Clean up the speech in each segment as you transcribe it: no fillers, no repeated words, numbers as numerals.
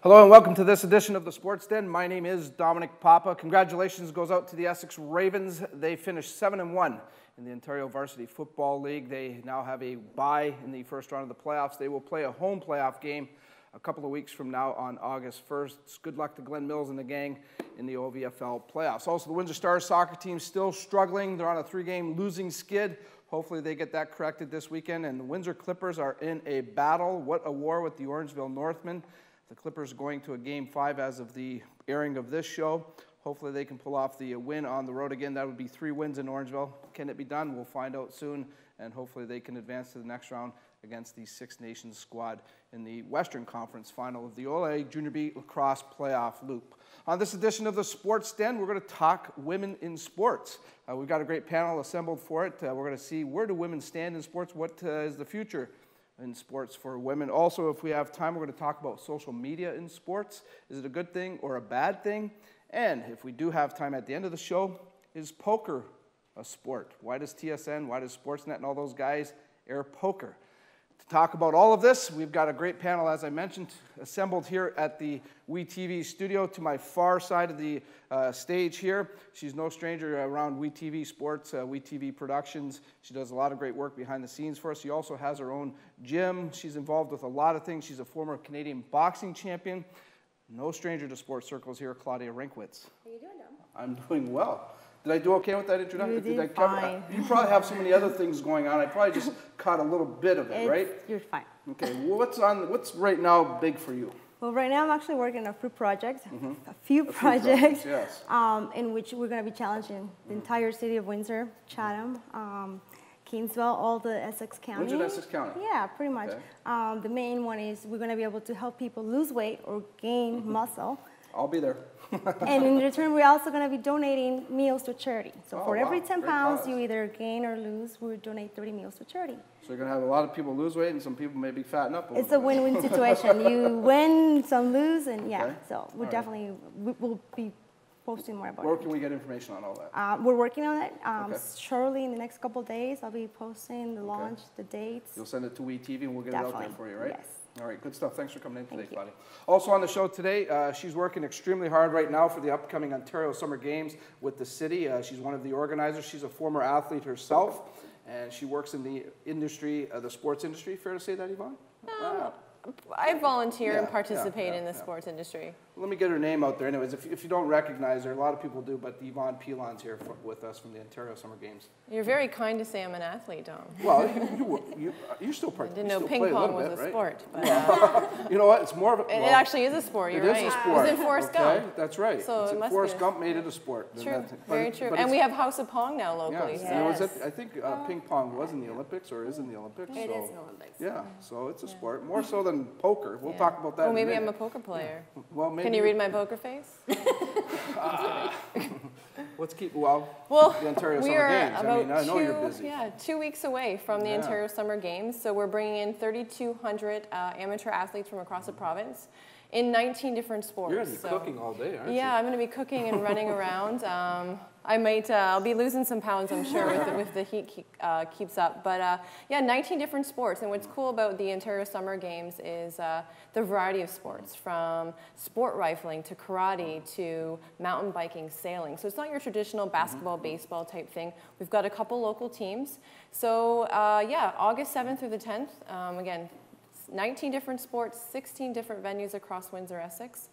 Hello and welcome to this edition of the Sports Den. My name is Domenic Papa. Congratulations goes out to the Essex Ravens. They finished 7-1 in the Ontario Varsity Football League. They now have a bye in the first round of the playoffs. They will play a home playoff game a couple of weeks from now on August 1st. Good luck to Glenn Mills and the gang in the OVFL playoffs. Also, the Windsor Stars soccer team still struggling. They're on a 3-game losing skid. Hopefully they get that corrected this weekend. And the Windsor Clippers are in a battle. What a war with the Orangeville Northmen. The Clippers going to a Game 5 as of the airing of this show. Hopefully they can pull off the win on the road again. That would be 3 wins in Orangeville. Can it be done? We'll find out soon. And hopefully they can advance to the next round against the Six Nations squad in the Western Conference final of the OLA Junior B Lacrosse Playoff Loop. On this edition of the Sports Den, we're going to talk women in sports. We've got a great panel assembled for it. We're going to see where do women stand in sports, what is the future in sports for women. Also, if we have time, we're going to talk about social media in sports. Is it a good thing or a bad thing? And if we do have time at the end of the show, is poker a sport? Why does TSN, why does Sportsnet and all those guys air poker? To talk about all of this, we've got a great panel, as I mentioned, assembled here at the WeTV studio. To my far side of the stage here, she's no stranger around WeTV Sports, WeTV Productions. She does a lot of great work behind the scenes for us. She also has her own gym. She's involved with a lot of things. She's a former Canadian boxing champion. No stranger to sports circles here, Claudia Renkwitz. How are you doing, Dom? I'm doing well. Did I do okay with that introduction? You did fine. You probably have so many other things going on. I probably just caught a little bit of it, right? You're fine. Okay. Well, what's right now big for you? Well, right now I'm actually working on a few projects, A few projects, yes. In which we're going to be challenging the entire city of Windsor, Chatham, Kingsville, all the Essex County. Windsor, Essex County. Yeah, pretty much. Okay. The main one is we're going to be able to help people lose weight or gain muscle. I'll be there. And in return, we're also going to be donating meals to charity. So for every 10 pounds cause. you either gain or lose, we donate 30 meals to charity. So you're going to have a lot of people lose weight and some people maybe fatten up a little It's a win-win situation. You win, some lose, and yeah. Okay. So we're definitely, we'll be posting more about Where it. can we get information on all that? We're working on it. Okay. Shortly in the next couple of days, I'll be posting the launch, the dates. You'll send it to WeTV and we'll get it out there for you, right? Yes. All right, good stuff. Thanks for coming in today, Claudia. Also on the show today, she's working extremely hard right now for the upcoming Ontario Summer Games with the city. She's one of the organizers. She's a former athlete herself, and she works in the industry, the sports industry. Fair to say that, Yvonne? I volunteer and participate in the sports industry. Let me get her name out there. Anyways, if you don't recognize her, a lot of people do, but Yvonne Pilon's here with us from the Ontario Summer Games. You're very kind to say I'm an athlete, Dom. Well, you still participate. I didn't know ping pong was a sport. But, you know what? It's more of a... It actually is a sport, you're right. It is a sport. It was in Forrest Gump. That's right. So Forrest Gump made it a sport. True, very true. And we have House of Pong now locally. Yes. I think ping pong was in the Olympics or is in the Olympics. It is in the Olympics. Yeah, so it's a sport. More so than poker. We'll talk about that Well, in a maybe minute. I'm a poker player. Well, maybe. Can you read my poker face? Let's keep, the Ontario we Summer are Games. About I know you're busy. 2 weeks away from the Ontario Summer Games. So we're bringing in 3,200 amateur athletes from across the province in 19 different sports. You're going to be cooking all day, aren't you? Yeah, I'm going to be cooking and running around. I'll be losing some pounds, I'm sure, if the heat keeps up. But yeah, 19 different sports. And what's cool about the Ontario Summer Games is the variety of sports, from sport rifling to karate to mountain biking, sailing. So it's not your traditional basketball, baseball type thing. We've got a couple local teams. So yeah, August 7th through the 10th, again, 19 different sports, 16 different venues across Windsor, Essex.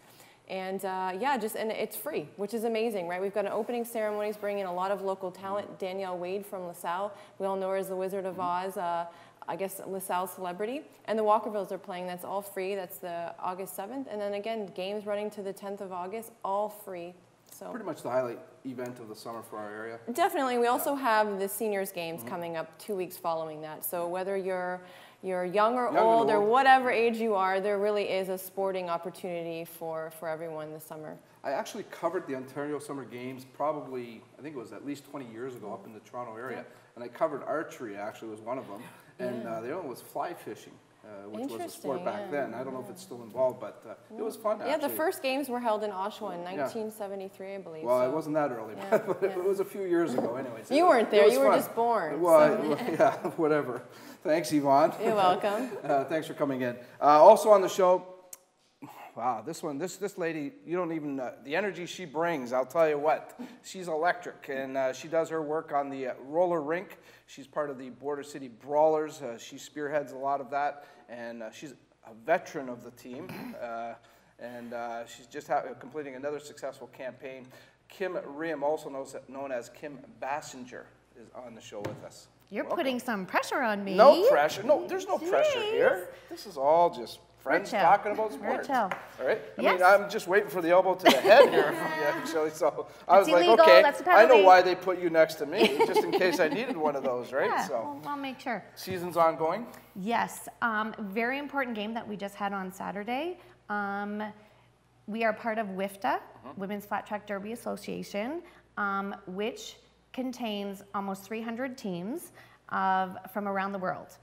And yeah, and it's free, which is amazing, right? We've got an opening ceremonies, bringing in a lot of local talent. Danielle Wade from LaSalle, we all know her as the Wizard of Oz, I guess LaSalle celebrity. And the Walkervilles are playing, that's all free. That's the August 7th. And then again, games running to the 10th of August, all free. So pretty much the highlight event of the summer for our area. Definitely. We also have the seniors games coming up 2 weeks following that. So whether you're young or old or whatever age you are, there really is a sporting opportunity for everyone this summer. I actually covered the Ontario Summer Games probably, I think it was at least 20 years ago up in the Toronto area. And I covered archery, actually, was one of them. And the other one was fly fishing, which was a sport back then. I don't know if it's still involved, but it was fun, actually. Yeah, the first games were held in Oshawa in 1973, I believe. Well, it wasn't that early, but it was a few years ago anyways. You weren't there, you were just born. Well, yeah, whatever. Thanks, Yvonne. You're welcome. Thanks for coming in. Also on the show, Wow, this lady, you don't even, the energy she brings, I'll tell you what, she's electric, and she does her work on the roller rink. She's part of the Border City Brawlers. She spearheads a lot of that, and she's a veteran of the team, and she's just completing another successful campaign. Kim Reaume, also known as Kim Bassinger, is on the show with us. You're putting some pressure on me. No pressure. No, there's no pressure here. This is all just friends talking about sports. All right. I mean, I'm just waiting for the elbow to the head here from you, actually. So I was like, okay, I know why they put you next to me, just in case I needed one of those, right? Yeah, so I'll make sure. Season's ongoing. Yes. Very important game that we just had on Saturday. We are part of WIFTA, Women's Flat Track Derby Association, which contains almost 300 teams from around the world.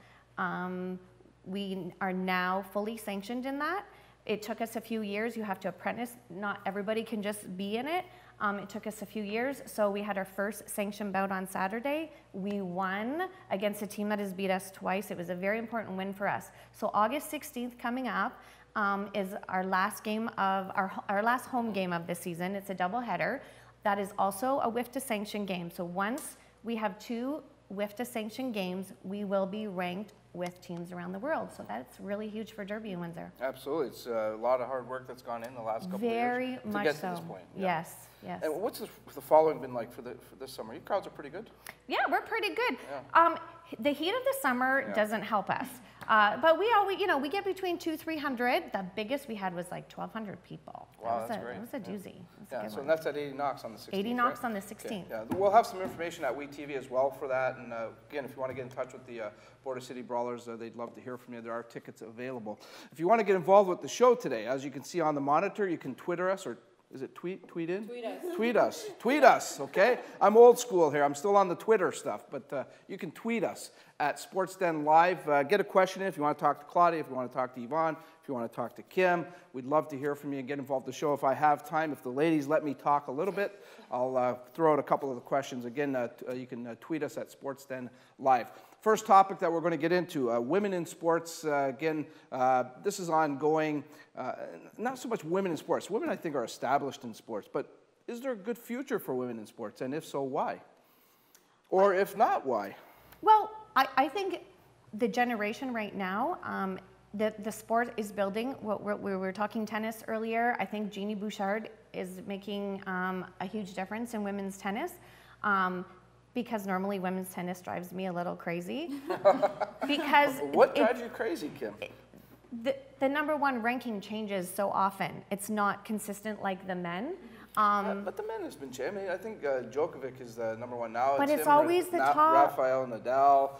We are now fully sanctioned in that. It took us a few years. You have to apprentice. Not everybody can just be in it. It took us a few years. So we had our first sanction bout on Saturday. We won against a team that has beat us twice. It was a very important win for us. So August 16th coming up is our last game of our last home game of this season. It's a doubleheader. That is also a WIFTA sanctioned game. So once we have 2 WIFTA sanctioned games, we will be ranked with teams around the world. So that's really huge for Derby and Windsor. Absolutely. It's a lot of hard work that's gone in the last couple of years. Very much to get so. to this point. Yeah. Yes, yes. And what's the following been like for this summer? Your crowds are pretty good. Yeah, we're pretty good. Yeah. The heat of the summer doesn't help us. But we always, we get between 200-300. The biggest we had was like 1,200 people. Wow, that's great. That was a doozy. Yeah, so that's at 80 knocks on the 16th. 80 knocks right? on the 16th. Okay. Yeah, we'll have some information at WeTV as well for that. And again, if you want to get in touch with the Border City Brawlers, they'd love to hear from you. There are tickets available. If you want to get involved with the show today, as you can see on the monitor, you can Twitter us or is it tweet in? Tweet us. Tweet us. Tweet us, okay? I'm old school here. I'm still on the Twitter stuff, but you can tweet us at SportsDen Live. Get a question in if you want to talk to Claudia, if you want to talk to Yvonne, if you want to talk to Kim. We'd love to hear from you and get involved in the show if I have time. If the ladies let me talk a little bit, I'll throw out a couple of the questions. Again, you can tweet us at SportsDen Live. First topic that we're going to get into, women in sports. Again, this is ongoing. Not so much women in sports. Women, I think, are established in sports. But is there a good future for women in sports? And if so, why? Or if not, why? Well, I think the generation right now, the sport is building. We were talking tennis earlier. I think Jeannie Bouchard is making a huge difference in women's tennis. Because normally women's tennis drives me a little crazy. Because what drives you crazy, Kim? The #1 ranking changes so often. It's not consistent like the men. But the men has been changing. I mean, I think Djokovic is the #1 now. But it's always the top. Rafael Nadal,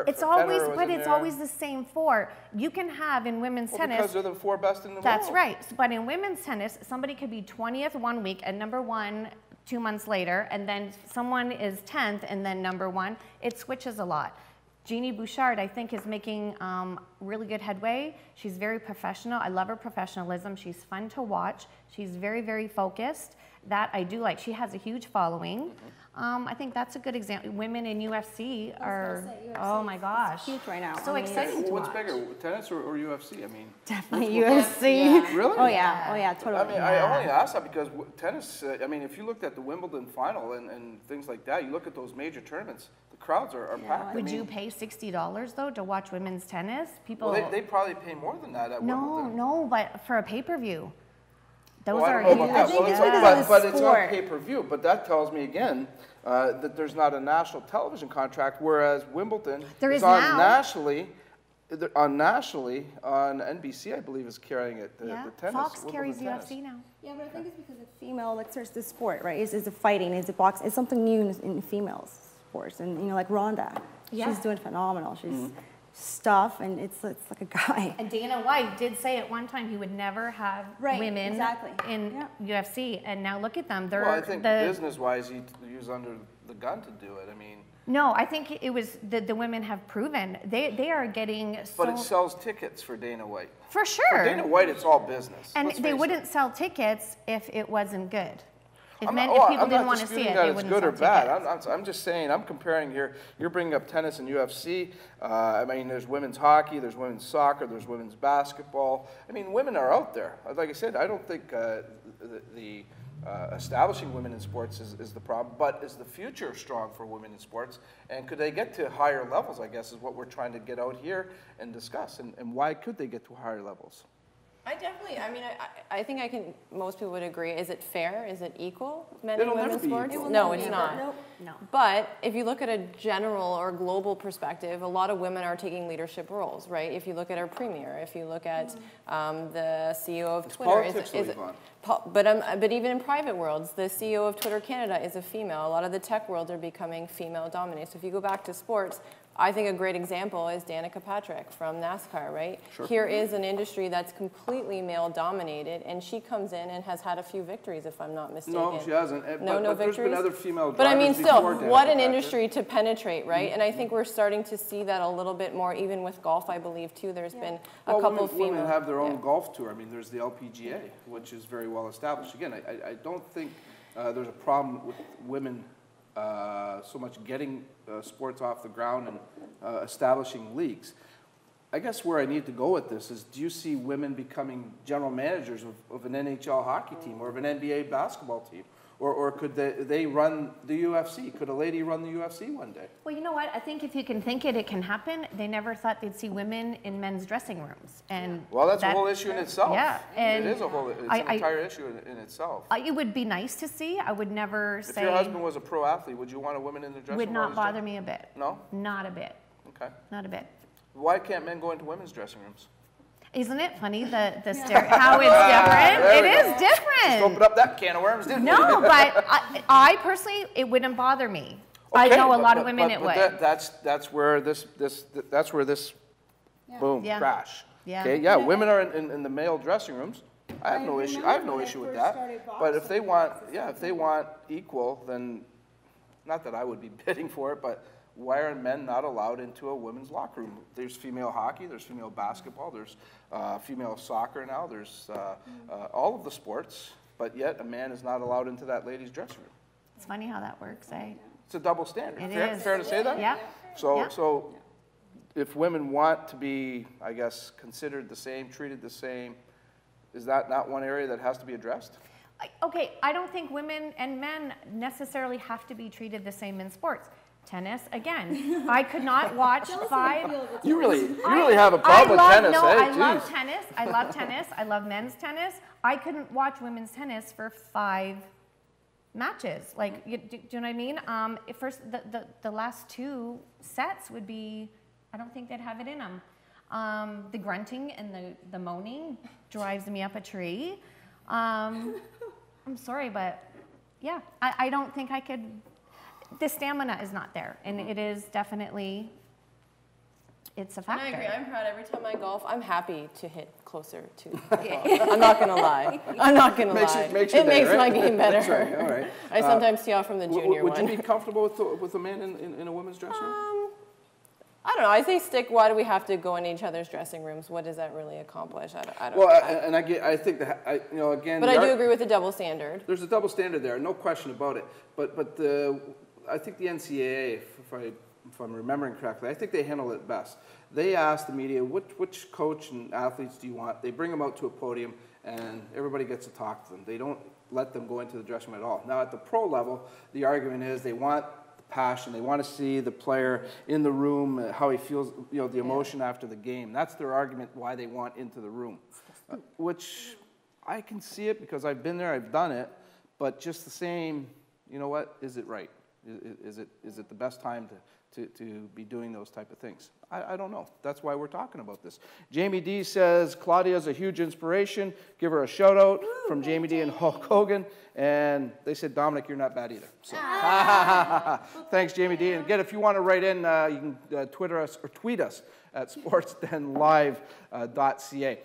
It's always, but it's always the same 4. You can have in women's tennis. Because they're the 4 best in the world. That's right. But in women's tennis, somebody could be 20th 1 week and #1 2 months later, and then someone is 10th and then #1. It switches a lot. Jeannie Bouchard, I think, is making really good headway. She's very professional. I love her professionalism. She's fun to watch. She's very, very focused. That I do like. She has a huge following. I think that's a good example. Women in UFC are, oh my gosh. Huge right now. So exciting to watch. What's bigger, tennis or UFC? I mean, definitely UFC. Yeah. Really? Oh yeah, totally. I mean, I only ask that because tennis, I mean, if you looked at the Wimbledon final and things like that, you look at those major tournaments, the crowds are packed. Would you pay $60 though to watch women's tennis? People. Well, they probably pay more than that at Wimbledon. No, but for a pay-per-view. Those Well, are I don't know huge. about that. I think Well, it's because of the but it's on sport. pay-per-view. But that tells me again that there's not a national television contract, whereas Wimbledon There is is on now. nationally. On NBC, I believe, is carrying it. The tennis. Fox Wimbledon carries tennis. UFC now. Yeah, but I think it's because it's female, like, there's the sport, right? Is it fighting? Is it boxing? It's something new in females sports. And, like Ronda, Yeah. she's doing phenomenal. She's stuff, and it's like a guy. And Dana White did say at one time he would never have Right, women exactly. in UFC, and now look at them. They're Well, I think business-wise, he was under the gun to do it. I mean. No, I think it was the women have proven they are getting so. But it sells tickets for Dana White. For sure. For Dana White, it's all business. And Let's they face wouldn't sell tickets if it wasn't good. If people didn't want to see it, they wouldn't sell tickets. It's good or bad. I'm just saying, I'm comparing here. You're bringing up tennis and UFC. I mean, there's women's hockey, there's women's soccer, there's women's basketball. I mean, women are out there. Like I said, I don't think the establishing women in sports is the problem, but is the future strong for women in sports? And could they get to higher levels, I guess, is what we're trying to get out here and discuss. And why could they get to higher levels? I think most people would agree. Is it fair? Is it equal, men It'll and women's never be sports? equal. No, it's not. Nope. No. But if you look at a general or global perspective, a lot of women are taking leadership roles, right? If you look at our premier, if you look at the CEO of Twitter, but even in private worlds, the CEO of Twitter Canada is a female. A lot of the tech worlds are becoming female dominated. So if you go back to sports, I think a great example is Danica Patrick from NASCAR, right? Sure. Here is an industry that's completely male-dominated, and she comes in and has had a few victories, if I'm not mistaken. No, she hasn't. No but victories? there's been other female drivers But I mean, still, before Danica what an Patrick. industry to penetrate, right? And I think we're starting to see that a little bit more, even with golf, I believe, too. There's been a couple of female. Women have their own golf tour. I mean, there's the LPGA, which is very well established. Again, I don't think there's a problem with women so much getting sports off the ground and establishing leagues. I guess where I need to go with this is, do you see women becoming general managers of an NHL hockey team or of an NBA basketball team? Or could they run the UFC? Could a lady run the UFC one day? Well, you know what? I think if you can think it, it can happen. They never thought they'd see women in men's dressing rooms. And well, that's a whole issue in itself. Yeah. And it is an entire issue in itself. It would be nice to see. I would never say... If your husband was a pro athlete, would you want a woman in the dressing room? Would not bother me a bit. No? Not a bit. Okay. Not a bit. Why can't men go into women's dressing rooms? Isn't it funny how it's different? It is different. Just open up that can of worms, didn't we? No, but I personally, it wouldn't bother me. Okay, I know a lot of women it would. That's where this boom crash. Yeah. Okay, yeah, women are in the male dressing rooms. I have no issue with that. But if they want equal, then not that I would be bidding for it, but why are men not allowed into a women's locker room? There's female hockey, there's female basketball, there's female soccer now, there's all of the sports, but yet a man is not allowed into that lady's dressing room. It's funny how that works, eh? It's a double standard. It is. Fair to say that? Yeah. So if women want to be, I guess, considered the same, treated the same, is that not one area that has to be addressed? Okay, I don't think women and men necessarily have to be treated the same in sports. Tennis, again, I could not watch 5. You really have a problem with tennis, no, eh? I love tennis. I love tennis. I love men's tennis. I couldn't watch women's tennis for 5 matches. Like, do you know what I mean? First, the last 2 sets would be, I don't think they'd have it in them. The grunting and the moaning drives me up a tree. I'm sorry, but yeah, I don't think I could. The stamina is not there, and it is definitely, it's a factor. And I agree. I'm proud every time I golf. I'm happy to hit closer to the ball. I'm not going to lie. It makes my game better. That's right. All right. I sometimes see off from the junior one. Would you be comfortable with a man in a women's dressing room? I don't know. I say why do we have to go in each other's dressing rooms? What does that really accomplish? I don't know. I think that, again. But I do agree with the double standard. There's a double standard there, no question about it. But I think the NCAA, if I'm remembering correctly, I think they handle it best. They ask the media, which coach and athletes do you want? They bring them out to a podium, and everybody gets to talk to them. They don't let them go into the dressing room at all. Now, at the pro level, the argument is they want the passion. They want to see the player in the room, how he feels, the emotion after the game. That's their argument why they want into the room, which I can see it because I've been there, I've done it, but just the same, you know what, is it right? Is it the best time to be doing those type of things? I don't know. That's why we're talking about this. Jamie D says, Claudia's a huge inspiration. Give her a shout out from Jamie D and Hulk Hogan. And they said, Dominic, you're not bad either. So. Thanks, Jamie D. And again, if you want to write in, you can Twitter us or tweet us at sportsdenlive.ca.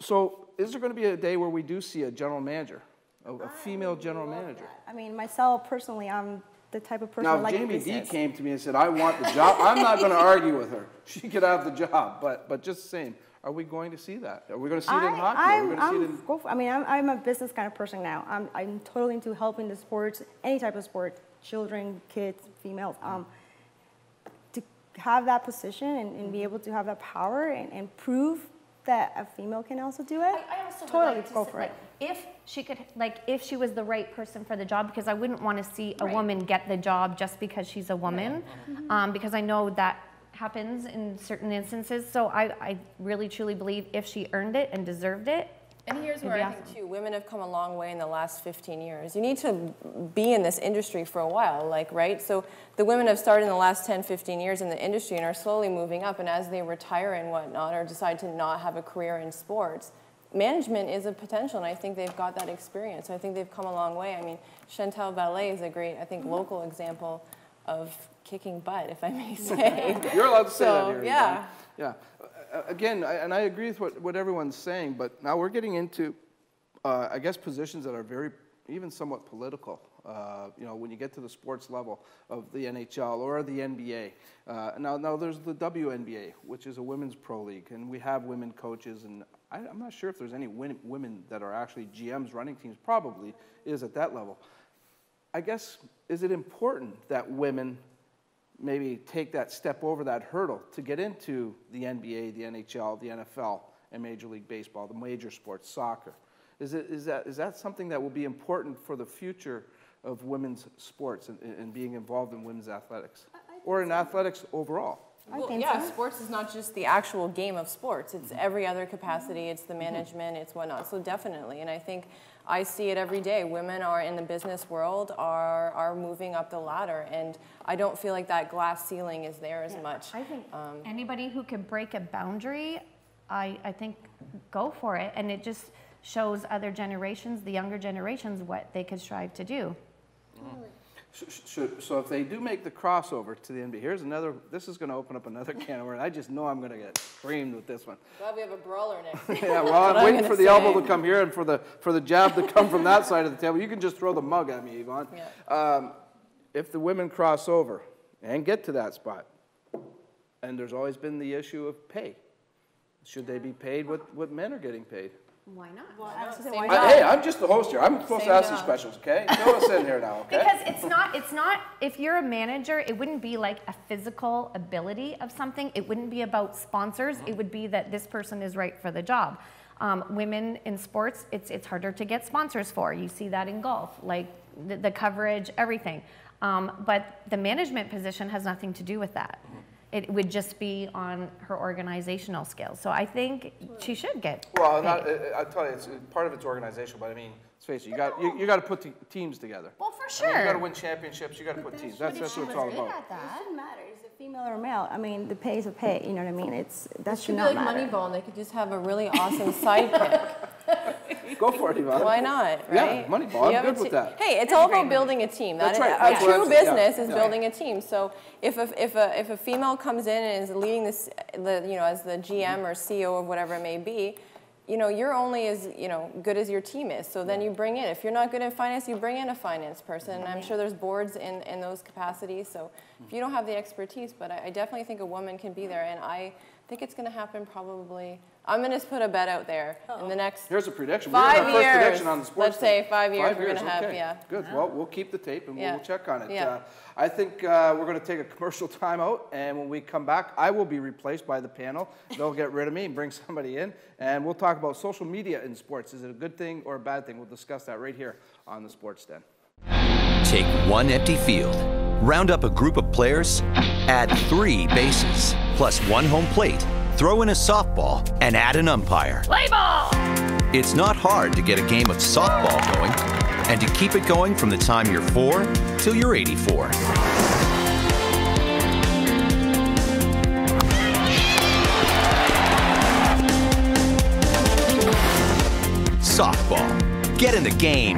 So is there going to be a day where we do see a general manager, a female general manager? I mean, myself, personally, I'm the type of person now, like Jamie D came to me and said, I want the job. I'm not going to argue with her. She could have the job, but just the same. Are we going to see that? Are we going to see it in hockey? Are we going to see it in... I mean, I'm a business kind of person now. I'm totally into helping the sports, any type of sport, children, kids, females. To have that position and be able to have that power and prove that a female can also do it. I also totally would like go to for say, it. If she could, if she was the right person for the job, because I wouldn't want to see a woman get the job just because she's a woman, because I know that happens in certain instances. So I really truly believe if she earned it and deserved it. And here's where I think too, women have come a long way in the last 15 years. You need to be in this industry for a while, right? So the women have started in the last 10, 15 years in the industry and are slowly moving up, and as they retire and whatnot, or decide to not have a career in sports, management is a potential, and I think they've got that experience. I think they've come a long way. I mean, Chantal Ballet is a great, I think, local example of kicking butt, if I may say. You're allowed to say that here. Yeah. Yeah. Again, and I agree with what everyone's saying, but now we're getting into, I guess, positions that are very, even somewhat political. You know, when you get to the sports level of the NHL or the NBA. Now there's the WNBA, which is a women's pro league, and we have women coaches, and I'm not sure if there's any women that are actually GMs running teams. Probably is at that level. I guess, is it important that women maybe take that step over that hurdle to get into the NBA, the NHL, the NFL, and Major League Baseball, the major sports, soccer? Is that something that will be important for the future of women's sports and being involved in women's athletics, or in athletics overall? Well, yeah, sports is not just the actual game of sports. It's every other capacity. It's the management. It's whatnot. So definitely, and I think I see it every day. Women are in the business world are moving up the ladder, and I don't feel like that glass ceiling is there as much. I think anybody who can break a boundary, I think, go for it, and it just shows other generations, the younger generations, what they could strive to do. So if they do make the crossover to the NBA, here's another, this is going to open up another can of worms. I just know I'm going to get creamed with this one. Glad we have a brawler next week. Yeah, well, I'm waiting for the elbow to come here and for the jab to come from that side of the table. You can just throw the mug at me, Yvonne. Yeah. If the women cross over and get to that spot, and there's always been the issue of pay, should they be paid what men are getting paid? Why not? Well, Hey, I'm just the host here. I'm supposed to ask these questions, okay? Fill us in here now, okay? Because it's not, if you're a manager, it wouldn't be like a physical ability of something. It wouldn't be about sponsors. It would be that this person is right for the job. Women in sports, it's harder to get sponsors for. You see that in golf, like the coverage, everything. But the management position has nothing to do with that. It would just be on her organizational skills. So I think she should get Well, paid. I tell you, it's part of it's organizational, but I mean, let's face it, you got to put teams together. Well, for I sure. mean, you got to win championships. You got to put teams. That's what it's all about. It shouldn't matter. Is it female or male? I mean, the pay is a pay. You know what I mean? That should Should be not like matter. Moneyball, and they could just have a really awesome sidekick. Go for it, Yvonne. Why not, right? Yeah, Moneyball. I'm good with that. Hey, it's all about building a team. That's right. A true business is Yeah. building a team. So if a female comes in and is leading this, as the GM or CEO of whatever it may be, you're only as good as your team is. So then you bring in. If you're not good in finance, you bring in a finance person. And I'm sure there's boards in those capacities. So if you don't have the expertise, but I definitely think a woman can be there, and I think it's going to happen probably. I'm going to put a bet out there in the next. Here's a prediction. 5 We're going to have our first years. prediction on the sports. Let's say 5 years. 5 We're years. going to have, Okay. yeah. Good. Well, we'll keep the tape and Yeah. we'll check on it. Yeah. I think we're going to take a commercial timeout, and when we come back, I will be replaced by the panel. They'll get rid of me and bring somebody in, and we'll talk about social media in sports. Is it a good thing or a bad thing? We'll discuss that right here on the Sports Den. Take one empty field, round up a group of players, add 3 bases, plus 1 home plate, throw in a softball, and add an umpire. Play ball! It's not hard to get a game of softball going, and to keep it going from the time you're 4 till you're 84. Softball. Get in the game.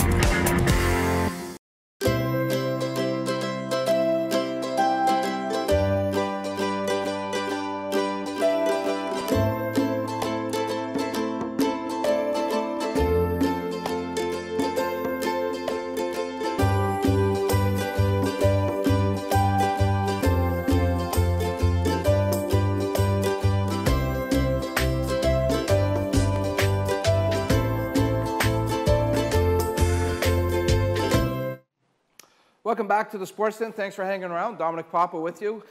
Welcome back to the Sports Den. Thanks for hanging around. Domenic Papa with you.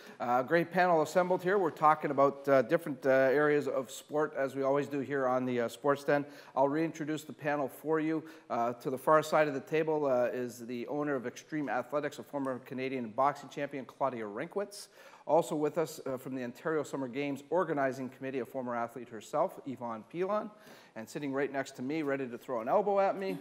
Great panel assembled here. We're talking about different areas of sport, as we always do here on the Sports Den. I'll reintroduce the panel for you. To the far side of the table is the owner of Extreme Athletics, a former Canadian boxing champion, Claudia Renkwitz. Also with us from the Ontario Summer Games Organizing Committee, a former athlete herself, Yvonne Pilon. And sitting right next to me, ready to throw an elbow at me,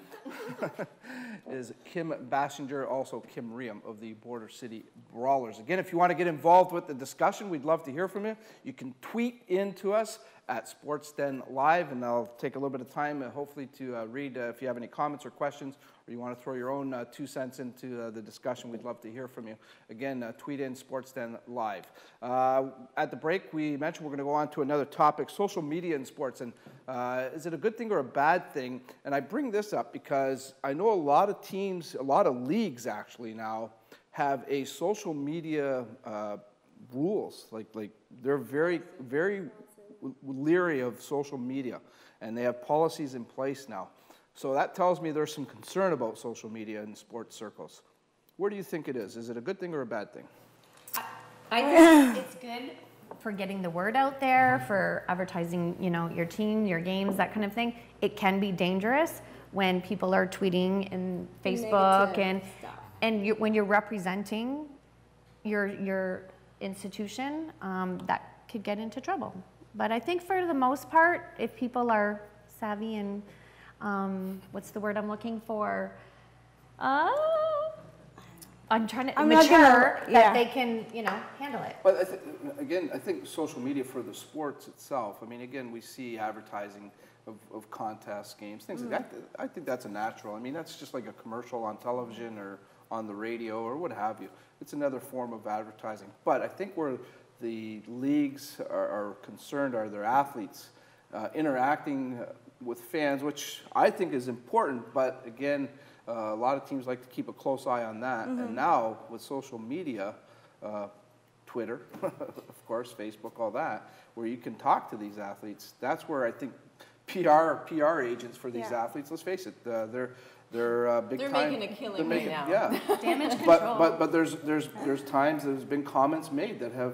is Kim Bassinger, also Kim Reaume of the Border City Brawlers. Again, if you want to get involved with the discussion, we'd love to hear from you. You can tweet into us at SportsDen Live, and I'll take a little bit of time, hopefully, to read if you have any comments or questions, or you want to throw your own 2 cents into the discussion. We'd love to hear from you. Again, tweet in SportsDen Live. At the break, we mentioned we're going to go on to another topic, social media in sports. And is it a good thing or a bad thing? And I bring this up because I know a lot of teams, a lot of leagues actually now have a social media rules. Like they're very, very leery of social media, and they have policies in place now. So that tells me there's some concern about social media in sports circles. Where do you think it is? Is it a good thing or a bad thing? I think it's good for getting the word out there, for advertising, you know, your team, your games, that kind of thing. It can be dangerous when people are tweeting in Facebook and when you're representing your institution, that could get into trouble. But I think for the most part, if people are savvy and what's the word I'm looking for? I'm trying to mature that they can, you know, handle it. But I think social media for the sports itself. I mean, again, we see advertising of contests, games, things like that. I think that's a natural. I mean, that's just like a commercial on television or on the radio or what have you. It's another form of advertising. But I think where the leagues are concerned are their athletes interacting with fans, which I think is important. But again, a lot of teams like to keep a close eye on that. And now with social media, Twitter, of course, Facebook, all that, where you can talk to these athletes, that's where I think PR agents for these athletes, let's face it, they're big time. They're making a killing right now. Yeah. Damage control. But there's times there's been comments made that have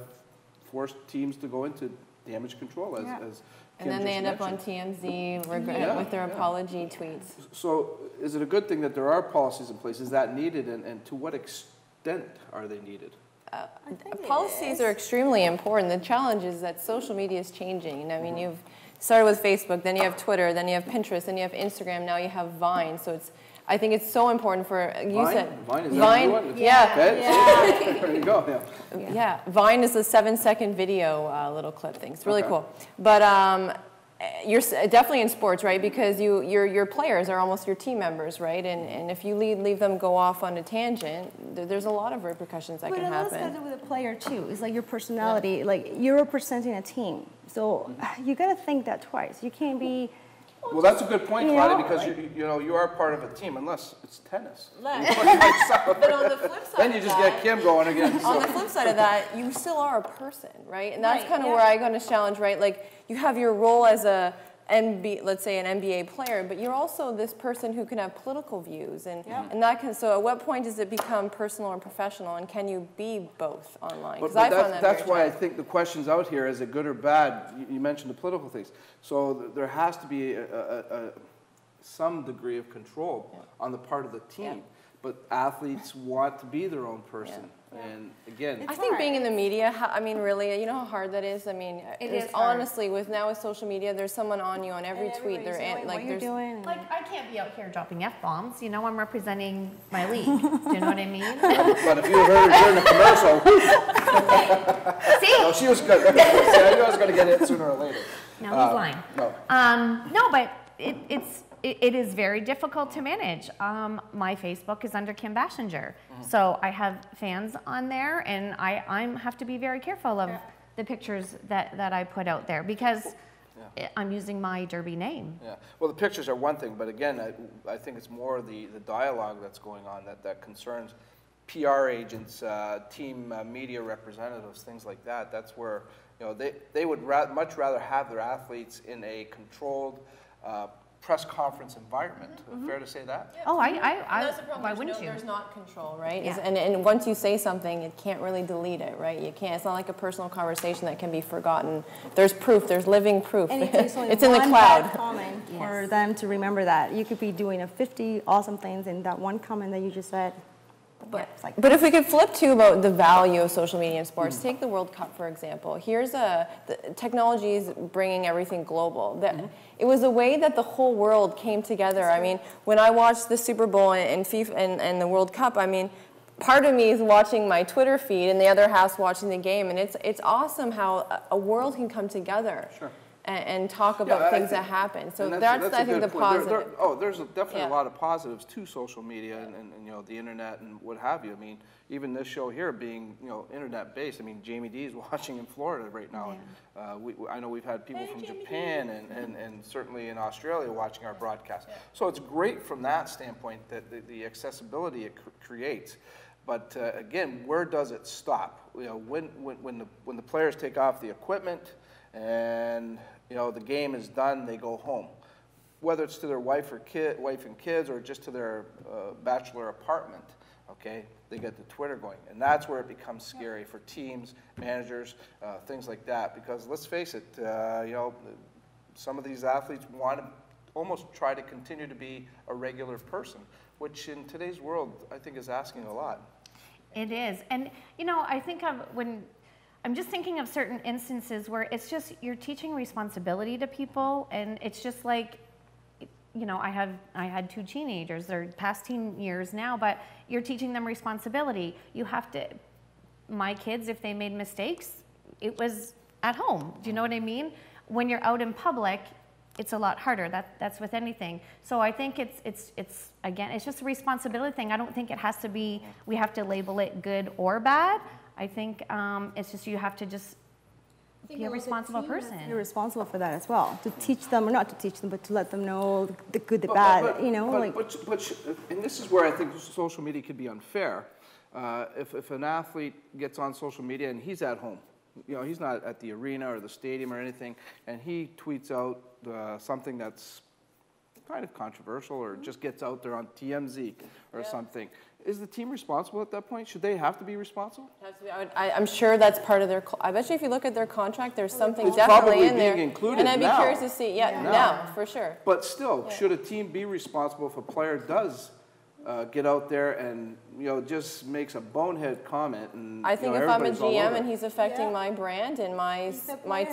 forced teams to go into damage control as and then they end up on TMZ with their apology tweets. So is it a good thing that there are policies in place? Is that needed, and to what extent are they needed? Policies are extremely important. The challenge is that social media is changing. I mean, you've started with Facebook, then you have Twitter, then you have Pinterest, then you have Instagram, now you have Vine. So I think it's so important for Vine is Vine. Yeah. There you go. Yeah. Vine is a 7-second video little clip thing. It's really cool. But you're definitely in sports, right? Because your players are almost your team members, right? And if you leave them go off on a tangent, there's a lot of repercussions that can happen. But it has to do with a player too. It's like your personality. Like you're representing a team, so you got to think that twice. You can't be. Well, that's a good point, Claudia, because you are part of a team, unless it's tennis. But on the flip side, then you just get Kim going again. On the flip side of that, you still are a person, right? And that's kind of where I'm going to challenge, right? Like you have your role as let's say an NBA player, but you're also this person who can have political views, and that can. So, at what point does it become personal and professional, and can you be both online? Because I find that's why I think the question's out here: is it good or bad? You mentioned the political things, so there has to be some degree of control on the part of the team. But athletes want to be their own person. And again, I think being in the media, I mean, really, you know how hard that is? I mean, it is honestly, with social media, there's someone on you on every tweet. They're what you're doing. Like, I can't be out here dropping F-bombs. You know, I'm representing my league. Do you know what I mean? But if you heard her during the commercial, see? No, she was good. See, I knew I was going to get it sooner or later. No, he's lying. No. No, but it is very difficult to manage. My Facebook is under Kim Bassinger. So I have fans on there, and I have to be very careful of the pictures that I put out there because I'm using my Derby name. Yeah. Well, the pictures are one thing, but again, I think it's more the dialogue that's going on that concerns PR agents, team media representatives, things like that. That's where they would much rather have their athletes in a controlled press conference environment. Fair to say that? Yeah. Oh, That's the problem. why wouldn't you? There's not control, right? Yeah. And once you say something, it can't really delete it, right? You can't. It's not like a personal conversation that can be forgotten. There's proof. There's living proof. And it takes only it's in the one cloud. bad comment for them to remember that. You could be doing 50 awesome things, and that one comment that you just said. But if we could flip to about the value of social media in sports, take the World Cup, for example. Here's the technology is bringing everything global. It was a way that the whole world came together. I mean, when I watched the Super Bowl and FIFA and the World Cup, I mean, part of me is watching my Twitter feed and the other half's watching the game. And it's awesome how a world can come together. Sure. And talk about things that happen. So that's I think, the positive. There's definitely a lot of positives to social media and you know, the internet and what have you. I mean, even this show here being, you know, internet based. I mean, Jamie D is watching in Florida right now. Yeah. And, I know we've had people from Japan and certainly in Australia watching our broadcast. Yeah. So it's great from that standpoint that the accessibility it creates. But again, where does it stop? You know, when the players take off the equipment and you know the game is done, they go home. Whether it's to their wife and kids, or just to their bachelor apartment, okay, they get the Twitter going, and that's where it becomes scary for teams, managers, things like that. Because let's face it, you know, some of these athletes want to almost try to continue to be a regular person, which in today's world I think is asking a lot. It is, and you know, I think I'm just thinking of certain instances where it's just you're teaching responsibility to people, and it's just like, you know, I had 2 teenagers. They're past teen years now, but you're teaching them responsibility. You have to. My kids, if they made mistakes, it was at home. Do you know what I mean? When you're out in public, it's a lot harder. That's with anything. So I think it's again, it's just a responsibility thing. I don't think it has to be. We have to label it good or bad. I think it's just you have to just be a responsible person. You're responsible for that as well. To teach them, or not to teach them, but to let them know the good, the bad. You know, and this is where I think social media could be unfair. If an athlete gets on social media and he's at home, you know, he's not at the arena or the stadium or anything, and he tweets out something that's kind of controversial or just gets out there on TMZ or something. Is the team responsible at that point? Should they have to be responsible? I'm sure that's part of their. I bet you if you look at their contract, there's something it's definitely in there. Included and I'd be now. curious to see. Yeah, now for sure. But still, should a team be responsible if a player does get out there and just makes a bonehead comment? And I think if I'm a GM and he's affecting my brand and my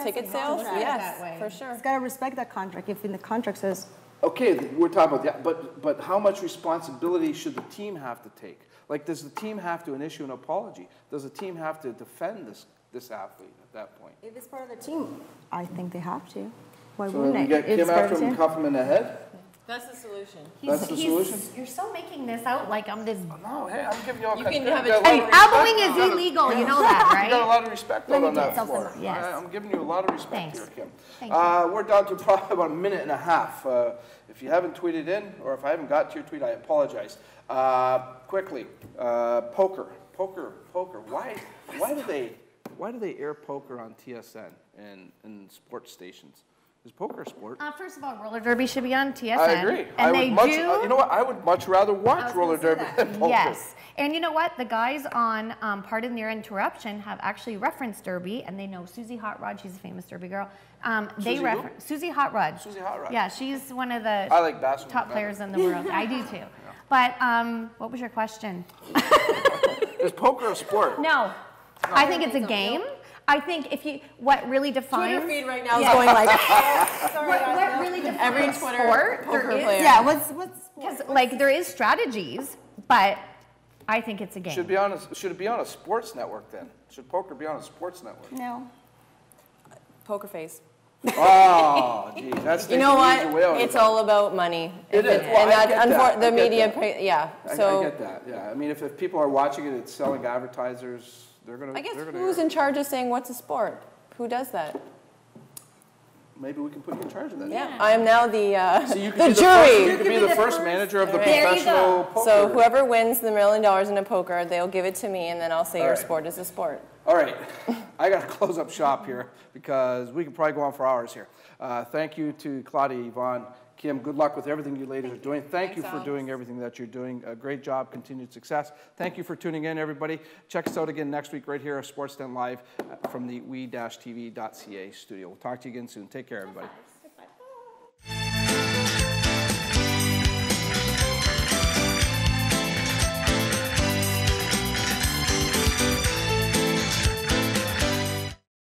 ticket sales, yes, for sure. He's got to respect that contract. If in the contract says. Okay, we're talking about that, but how much responsibility should the team have to take? Like, does the team have to issue an apology? Does the team have to defend this athlete at that point? If it's part of the team, I think they have to. Why So wouldn't you get Kim after him, cuff him in the head? That's the solution. That's the solution? You're so making this out like I'm this. No, hey, I'm giving you all kinds of Hey, elbowing is illegal, you know that, right? You got a lot of respect on that floor. Yes. I'm giving you a lot of respect Thanks. here, Kim. Thank you. We're down to probably about a minute and a half. If you haven't tweeted in, or if I haven't got to your tweet, I apologize. Quickly, poker. Why do they air poker on TSN and sports stations? Is poker a sport? First of all, roller derby should be on TSN. I agree. And you know what? I would much rather watch roller derby than poker. Yes. And you know what? The guys on Pardon Your Interruption have actually referenced derby, and they know Susie Hot Rod. She's a famous derby girl. They reference Susie Hot Rod. Susie Hot Rod. Yeah, she's one of the top players in the world. I do too. But what was your question? Is poker a sport? No. I think it's a game. I think what really defines Twitter feed right now is going like what really defines every Twitter sport poker player. Yeah, what's because like there is strategies, but I think it's a game. Should it be on a sports network then? Should poker be on a sports network? No. Poker face. Oh, geez, that's you know what? It's all about money. It is. And that's the media. Yeah. So I get that. Yeah. I mean, if people are watching it, it's selling advertisers. They're gonna. I guess who's in charge of saying what's a sport? Who does that? Maybe we can put you in charge of that. Yeah, I am now the so you the can jury. You can be the first manager of the professional poker. So whoever wins the $1 million in a poker, they'll give it to me, and then I'll say your sport is a sport. All right, I got to close up shop here because we could probably go on for hours here. Thank you to Claudia, Yvonne, Kim, good luck with everything you ladies are doing. Thank you Thanks, for Alex. doing everything that you're doing. A great job, continued success. Thank you for tuning in, everybody. Check us out again next week right here at Sportsden Live from the we-tv.ca studio. We'll talk to you again soon. Take care, everybody.